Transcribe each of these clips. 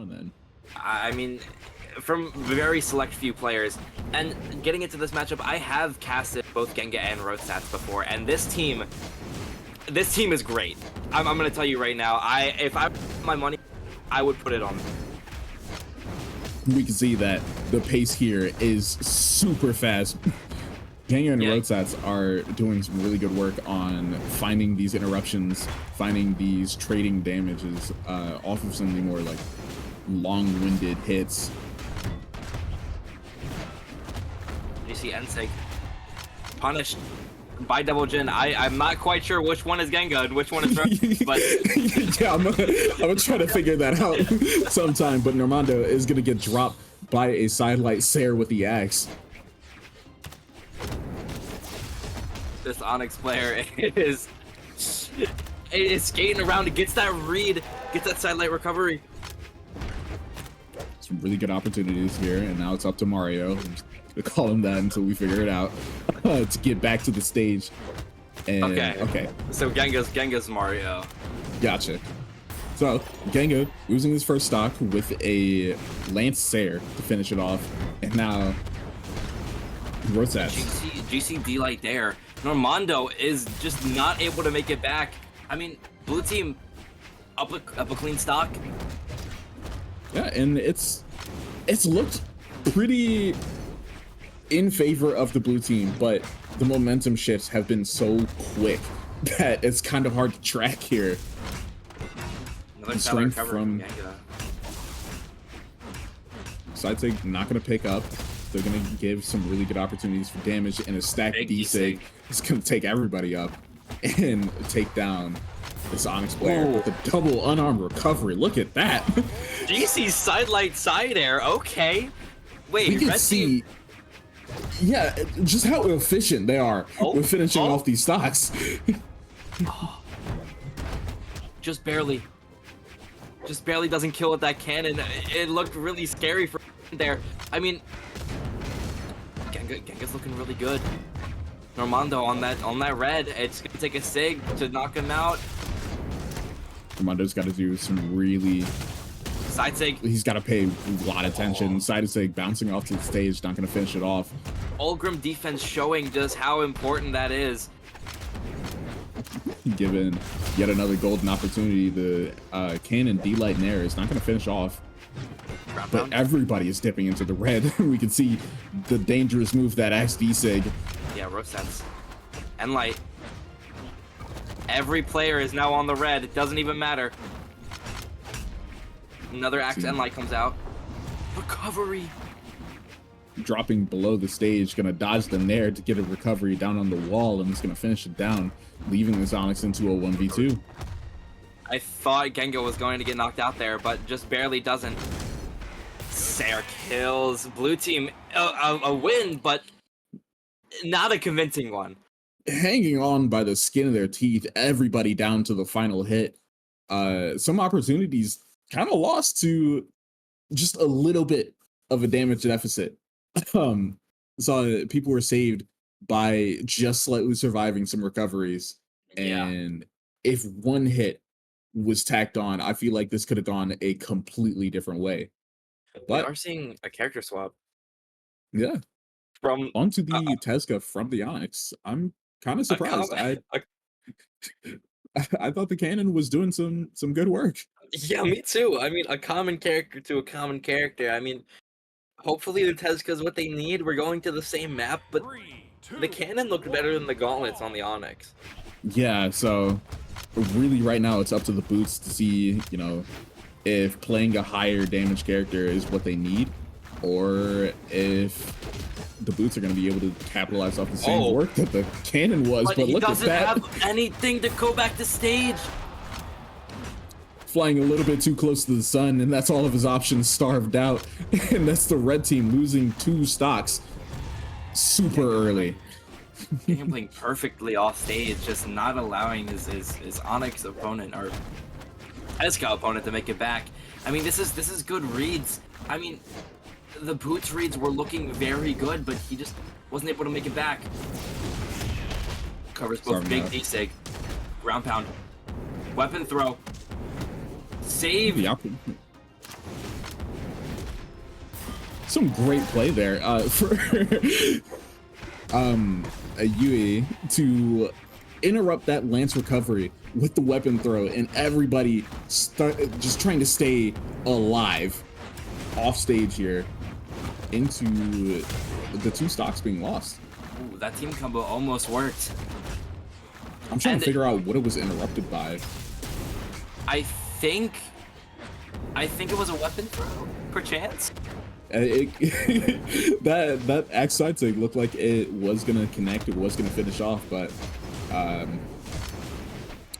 and then. I mean, from very select few players. And getting into this matchup, I have casted both Genga and Rosatz before, and this team is great. I'm gonna tell you right now, if I put my money, I would put it on. We can see that the pace here is super fast. Genga and Rosatz are doing some really good work on finding these interruptions, finding these trading damages off of some of the more like long-winded hits. You see Ensig punished by Double Jin. I'm not quite sure which one is Genga and which one is Rosatz, but yeah, I'm gonna try to figure that out sometime. But Normando is gonna get dropped by a sidelight Sair with the axe. This Onyx player is skating around. It gets that read, gets that sidelight recovery. Some really good opportunities here, and now it's up to Mario. I'm just gonna call him that until we figure it out to get back to the stage. And, okay. So Genga's Mario. Gotcha. So Genga losing his first stock with a Lance Sair to finish it off, and now Rosatz. GC D-Light there. Normando is just not able to make it back. I mean, blue team up a clean stock. Yeah, and it's looked pretty in favor of the blue team, but the momentum shifts have been so quick that it's kind of hard to track here. Another strength from Sidesig not going to pick up. They're going to give some really good opportunities for damage, and a stacked D-Sig is going to take everybody up and take down this Onyx player with a double unarmed recovery. Look at that. GC sidelight side air. Okay. Wait, we can see, yeah, just how efficient they are with finishing off these stocks. Just barely doesn't kill with that cannon. It looked really scary for there. I mean, Genga's looking really good. Normando on that red. It's gonna take a Sig to knock him out. Normando's got to do some really side Sig. He's got to pay a lot of attention. Side Sig bouncing off to the stage, not gonna finish it off. Ulgrim defense showing just how important that is. Given yet another golden opportunity, the cannon D-Light Nair is not gonna finish off. But everybody is dipping into the red. We can see the dangerous move that Axe D-Sig. Yeah, Rosatz. And Light. Every player is now on the red. It doesn't even matter. Another Axe and Light comes out. Recovery. Dropping below the stage, gonna dodge the Nair to get a recovery down on the wall, and it's gonna finish it down, leaving this Onyx into a 1v2. I thought Genga was going to get knocked out there, but just barely doesn't. Sair kills. Blue team, a win, but not a convincing one. Hanging on by the skin of their teeth, everybody down to the final hit. Some opportunities kind of lost to just a little bit of a damage deficit. So people were saved by just slightly surviving some recoveries. And if one hit was tacked on, I feel like this could have gone a completely different way. But we are seeing a character swap. Yeah. From onto the Tesca from the Onyx. I'm kind of surprised. I thought the cannon was doing some good work. Yeah, me too. I mean, a common character to a common character. I mean, hopefully the Tesca is what they need. We're going to the same map, but the cannon looked better than the gauntlets on the Onyx. Yeah, so really right now it's up to the boots to see, you know, if playing a higher damage character is what they need, or if the boots are going to be able to capitalize off the same work that the cannon was. But look at that. He doesn't have anything to go back to stage. Flying a little bit too close to the sun, and that's all of his options starved out. And that's the red team losing 2 stocks super early. Gambling perfectly off stage, just not allowing his Onyx opponent or Tesca opponent to make it back. I mean, this is good reads. I mean, the boots reads were looking very good, but he just wasn't able to make it back. Covers both big D-Sig, ground pound, weapon throw, save. some great play there for a Yui to interrupt that lance recovery with the weapon throw, and everybody just trying to stay alive off stage here into the 2 stocks being lost. Ooh, that team combo almost worked. I'm trying to figure out what it was interrupted by. I think it was a weapon throw, perchance. That X side sig looked like it was gonna connect, it was gonna finish off, but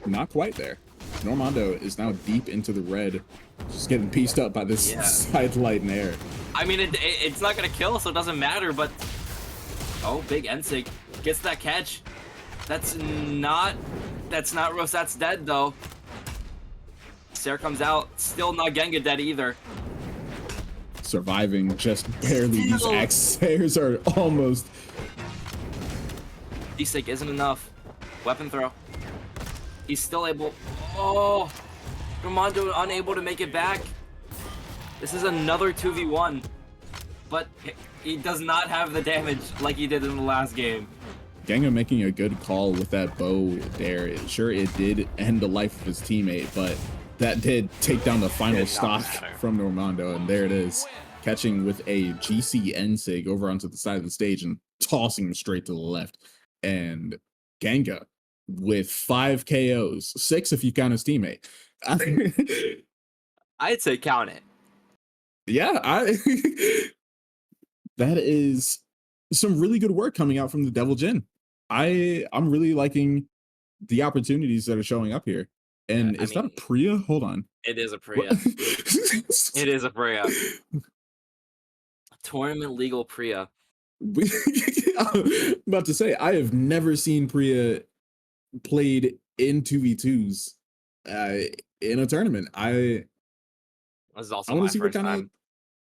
not quite there. Normando is now deep into the red, just getting pieced up by this side light in air. I mean, it's not gonna kill, so it doesn't matter. But oh, big Ensig gets that catch. That's not Rosatz dead though. Sarah comes out, still not Genga dead either. Surviving just barely. These X Sayers are almost. D-Sig isn't enough. Weapon throw. He's still able. Oh, Normando unable to make it back. This is another 2v1, but he does not have the damage like he did in the last game. Genga making a good call with that bow there. Sure, it did end the life of his teammate, but that did take down the final stock from Normando, and there it is, catching with a GC sig over onto the side of the stage and tossing him straight to the left. And Genga with 5 KOs, 6 if you count his teammate. I'd say count it. Yeah, that is some really good work coming out from the Devil Jin. I'm really liking the opportunities that are showing up here. And is that a Priya? Hold on. It is a Priya. It is a Priya. Tournament legal Priya. I'm about to say, I have never seen Priya played in 2v2s in a tournament. This is also my first time.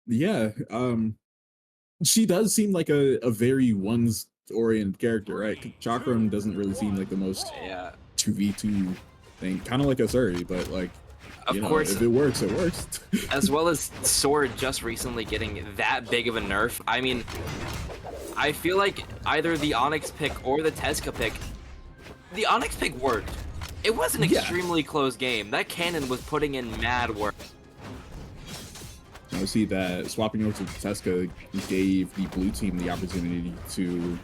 Yeah, she does seem like a very ones-oriented character, right? Chakram doesn't really seem like the most 2v2 thing, kind of like a Suri, but like, of course, if it works, it works. As well as Sword just recently getting that big of a nerf. I mean, I feel like either the Onyx pick or the Teska pick, the Onyx pick worked. It was an extremely close game. That cannon was putting in mad work. I see that swapping over to Teska gave the blue team the opportunity to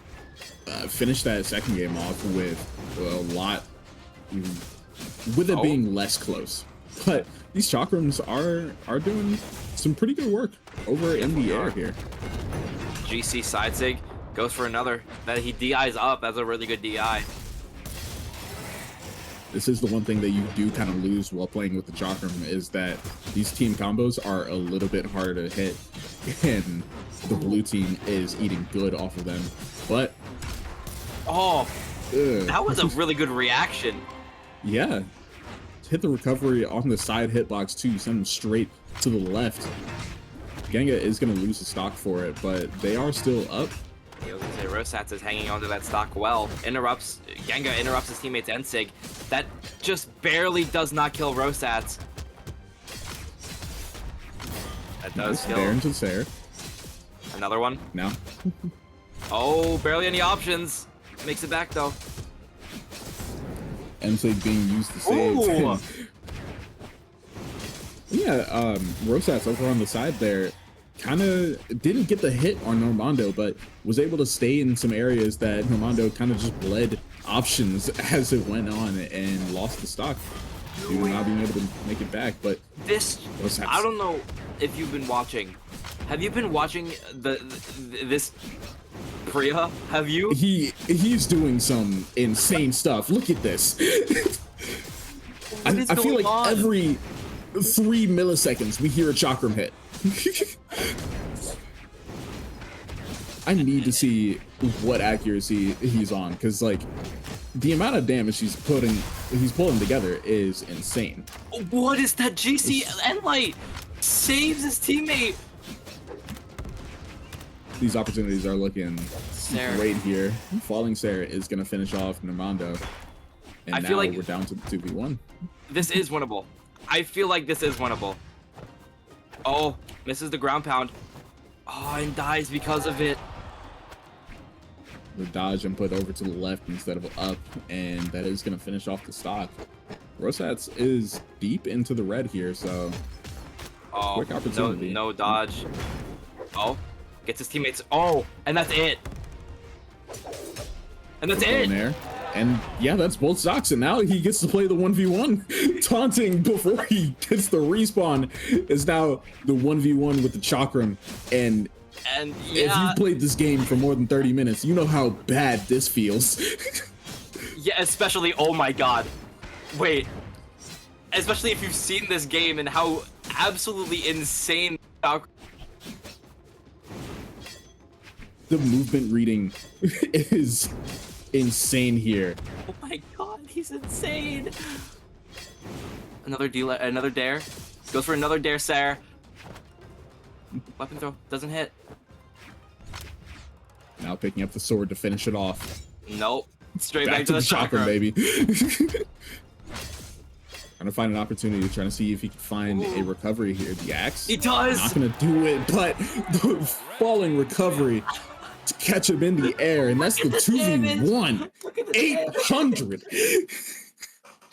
finish that second game off with a lot, with it being less close. But these Chakrams are doing some pretty good work over in the air here. GC side sig goes for another that he DIs up. That's a really good DI. This is the one thing that you do kind of lose while playing with the Chakram, is that these team combos are a little bit harder to hit, and the blue team is eating good off of them. But that was a really good reaction. Yeah, hit the recovery on the side hitbox too, send them straight to the left. Genga is going to lose the stock for it, but they are still up. I was gonna say Rosatz is hanging onto that stock well. Genga interrupts his teammate's Ensig. That just barely does not kill Rosatz. That does kill. There into Sarah. Another one. Now. Oh, barely any options. Makes it back though. Ensig being used to save. Yeah, Rosatz over on the side there kind of didn't get the hit on Normando, but was able to stay in some areas that Normando kind of just bled options as it went on and lost the stock due to not being able to make it back. But this, I don't know if you've been watching. Have you been watching this Priya? Have you? He's doing some insane stuff. Look at this. I feel like every 3 milliseconds we hear a Chakram hit. I need to see what accuracy he's on, because like the amount of damage he's pulling together is insane. What is that? GC Enlight saves his teammate. These opportunities are looking great here. Falling Sarah is going to finish off Normando, and I feel like we're down to the 2v1. This is winnable. I feel like this is winnable. Oh, misses the ground pound. Oh. Oh, and dies because of it. The dodge and put over to the left instead of up, and that is going to finish off the stock. Rosatz is deep into the red here, so quick opportunity. No dodge. Oh, gets his teammates. Oh, and that's it. And that's it. There. And yeah, that's both stocks, and now he gets to play the 1v1. Taunting before he gets the respawn is now the 1v1 with the chakram. And yeah, if you've played this game for more than 30 minutes, you know how bad this feels. Yeah, especially, oh my god. Wait. Especially if you've seen this game and how absolutely insane the movement reading is insane here. Oh my god, he's insane. Another dare. Goes for another dare, Sarah. Weapon throw doesn't hit. Now picking up the sword to finish it off. Nope. Straight back to the chakra, baby. Trying to find an opportunity, trying to see if he can find a recovery here. The axe. He does. Not gonna do it, but the falling recovery to catch him in the air, and that's the 2v1. 800.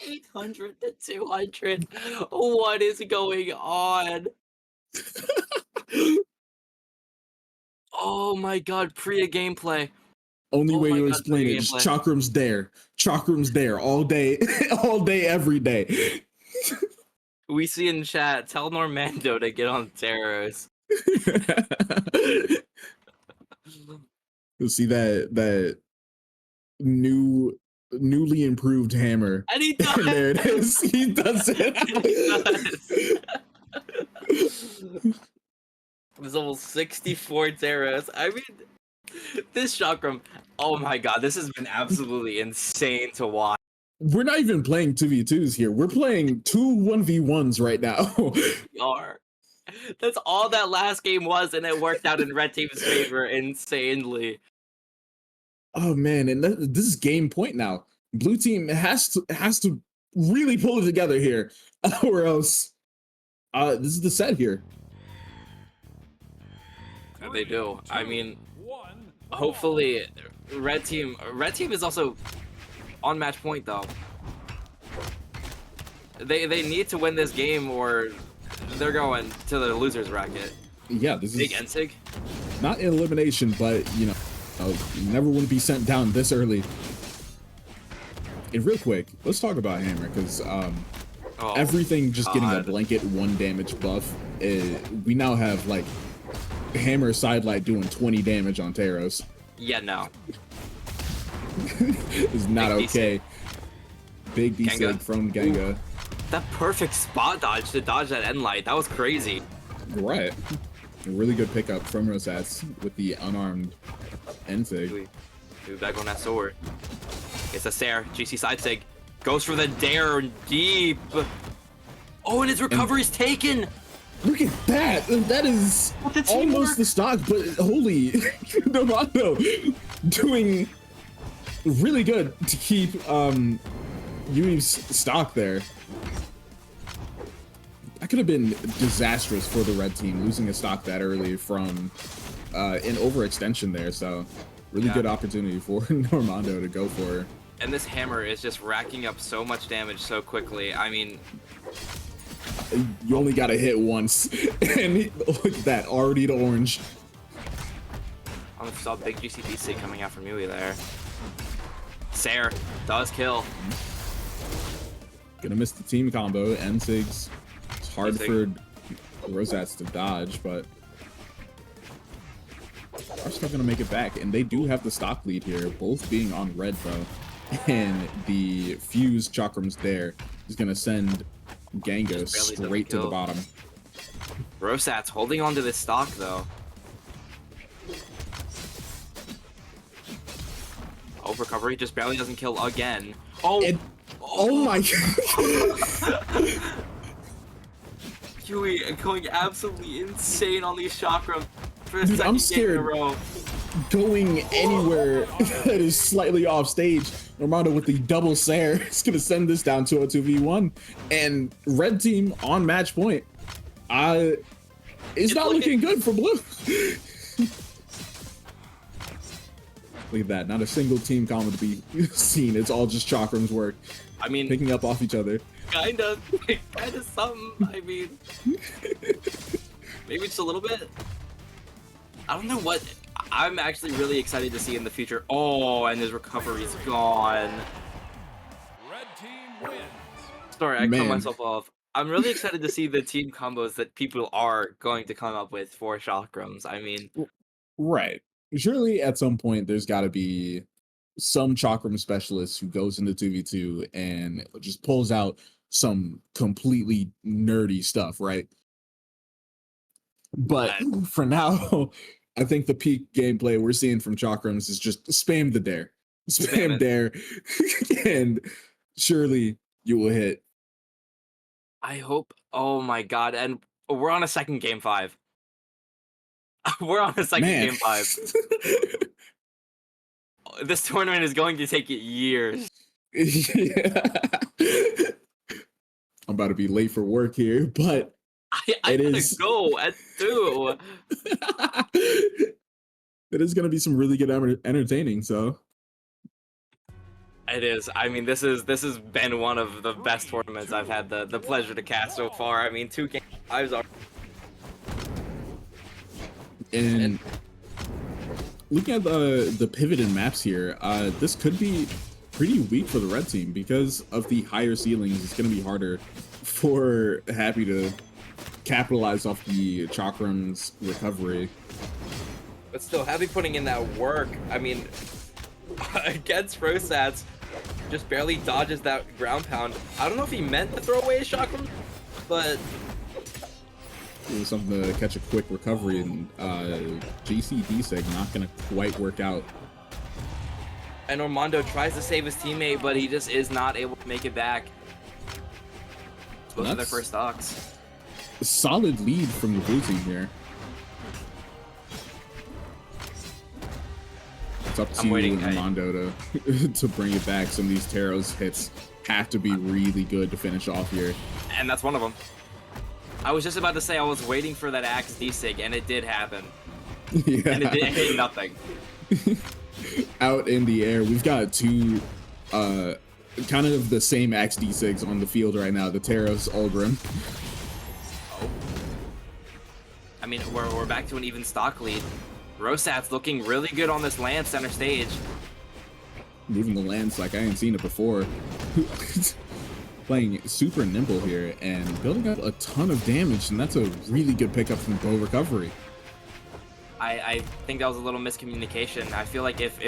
800 to 200. What is going on? Oh my god, Priya gameplay. Only way to explain it is Chakram's there. Chakram's there all day, all day, every day. We see in chat, tell Normando to get on Teros. You'll see that newly improved hammer. And he does. And there it is. He does it. There's almost 64 Teros. I mean, this chakram, oh my god, this has been absolutely insane to watch. We're not even playing 2v2s here. We're playing 2 1v1s right now. We are. That's all that last game was, and it worked out in Red Team's favor insanely. Oh man, and this is game point now. Blue Team has to really pull it together here, or else this is the set here. They do. I mean, hopefully, Red Team is also on match point though. They need to win this game, or they're going to the losers bracket. Yeah, this Big is Ensig. not an elimination, but you know, you never want to be sent down this early. And real quick, let's talk about Hammer, because everything just getting a blanket 1 damage buff. We now have like Hammer sidelight doing 20 damage on Teros. Yeah, no. It's not okay. Big D from Genga. Ooh. That perfect spot dodge to dodge that end light. That was crazy. Right. A really good pickup from Rosatz with the unarmed Ensig. Move back on that sword. It's a Sarah. GC side sig. Goes for the dare deep. Oh, and his recovery's taken. Look at that. That is almost the stock, but holy Normando doing really good to keep uiibs stock there. That could have been disastrous for the red team, losing a stock that early from an overextension there. So really good opportunity for Normando to go for her. And this hammer is just racking up so much damage so quickly. I mean, you only got to hit once, and look at that, already to orange. I saw big GCDC coming out from Yui there. Sair does kill. Gonna miss the team combo. Ensig's. It's hard for Rosatz to dodge, but are still gonna make it back, and they do have the stock lead here, both being on red though. And the fuse Chakram's there is gonna send Genga straight to the bottom. Rosatz holding on to this stock though. Oh, recovery just barely doesn't kill again. Oh, oh my god. Yui going absolutely insane on these chakra for the second I'm scared game in a row. Going anywhere that is slightly off stage. Normando with the double Sair is gonna send this down to a 2v1, and red team on match point. It's not looking good for blue. Look at that. Not a single team combo to be seen. It's all just Chakrams work. I mean, Picking up off each other. kind of something. I mean, maybe just a little bit. I don't know what. I'm actually really excited to see in the future. Oh, and his recovery's gone. Red team wins. Sorry, I cut Man. myself off. I'm really excited to see the team combos that people are going to come up with for Chakrams. I mean, Right. Surely at some point there's got to be some Chakram specialist who goes into 2v2 and just pulls out some completely nerdy stuff, right? But for now, I think the peak gameplay we're seeing from Chakrams is just spam the dare. Spam it. dare. And surely you will hit. I hope. Oh my god! And we're on a second game 5. We're on a second Man. game 5. This tournament is going to take years. Yeah. I'm about to be late for work here, but I gotta go at 2. It is going to be some really good entertaining. So It is. I mean, this has been one of the best tournaments I've had the pleasure to cast so far. I mean, 2 game 5s are. And looking at the pivot and maps here, this could be pretty weak for the red team because of the higher ceilings. It's going to be harder for Happy to capitalize off the Chakram's recovery. But still, Happy putting in that work. I mean, against Rosatz, just barely dodges that ground pound. I don't know if he meant to throw away his Chakram, but It was something to catch a quick recovery, and GCD seg not going to quite work out. and Normando tries to save his teammate, but he just is not able to make it back. Both of their first stocks. Solid lead from the blue team here. It's up to Normando to bring it back. Some of these Taros hits have to be really good to finish off here. And that's one of them. I was just about to say I was waiting for that axe D-Sig, and it did happen. Yeah. And it did nothing. Out in the air, we've got 2 kind of the same axe D6s on the field right now, the Taros Ulgrim. Oh. I mean, we're back to an even stock lead. Rosatz looking really good on this land center stage. Moving the lands like I ain't seen it before. Playing super nimble here and building up a ton of damage, and that's a really good pickup from bow recovery. I think that was a little miscommunication. I feel like if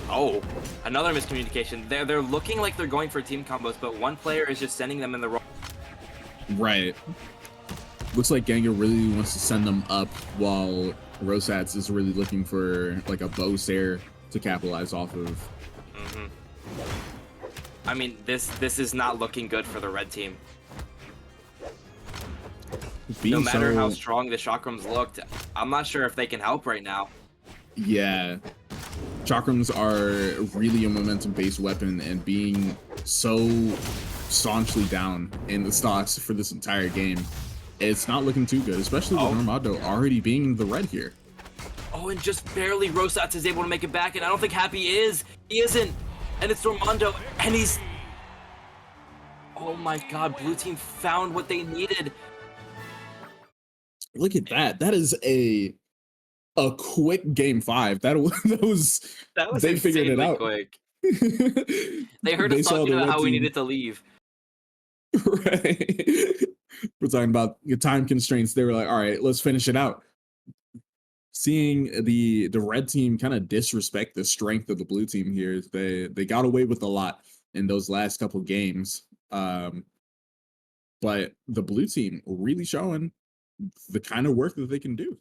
oh, another miscommunication. They're looking like they're going for team combos, but one player is just sending them in the wrong. Right. Looks like Genga really wants to send them up, while Rosatz is really looking for like a bow Sair to capitalize off of. Mm-hmm. I mean, this is not looking good for the red team. No matter how strong the Chakrams looked, I'm not sure if they can help right now. Yeah. Chakrams are really a momentum-based weapon, and being so staunchly down in the stocks for this entire game, it's not looking too good, especially with Normando already being in the red here. Oh, and just barely Rosatz is able to make it back, and I don't think Happy is. He isn't. And it's Normando, and he's... Oh my god, blue team found what they needed. Look at that. That is a quick game 5. That was they figured it out quick. They heard us talking about how we needed to leave. Right. We're talking about the time constraints. They were like, all right, let's finish it out. Seeing the red team kind of disrespect the strength of the blue team here, they got away with a lot in those last couple games. But the blue team really showing the kind of work that they can do.